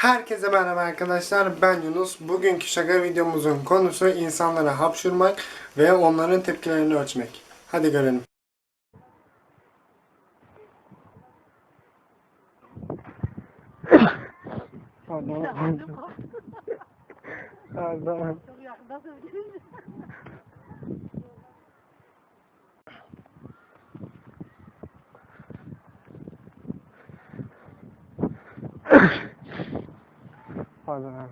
Herkese merhaba arkadaşlar, ben Yunus. Bugünkü şaka videomuzun konusu insanlara hapşurmak ve onların tepkilerini ölçmek. Hadi görelim. Aradan. Pardon.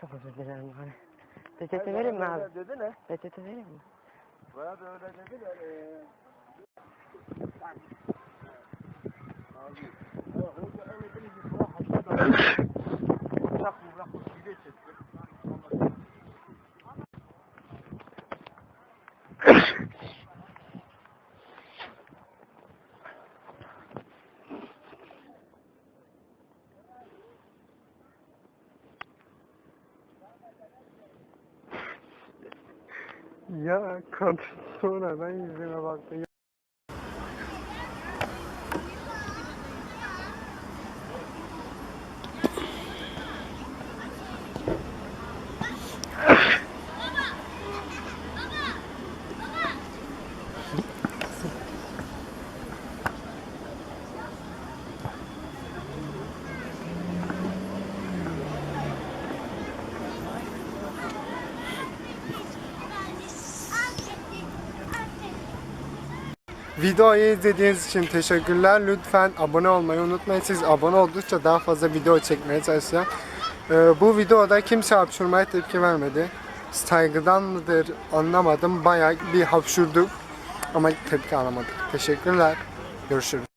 Çok özür dilerim abi. Peçete vereyim mi abi? Dedi ne? Peçete vereyim mi? Bana da öyle dediler. Ya kadın sonradan yüzüme baktı. Videoyu izlediğiniz için teşekkürler. Lütfen abone olmayı unutmayın. Siz abone oldukça daha fazla video çekmeye çalışacağım. Bu videoda kimse hapşurmaya tepki vermedi. Saygıdan mıdır anlamadım. Bayağı bir hapşurduk ama tepki alamadık. Teşekkürler. Görüşürüz.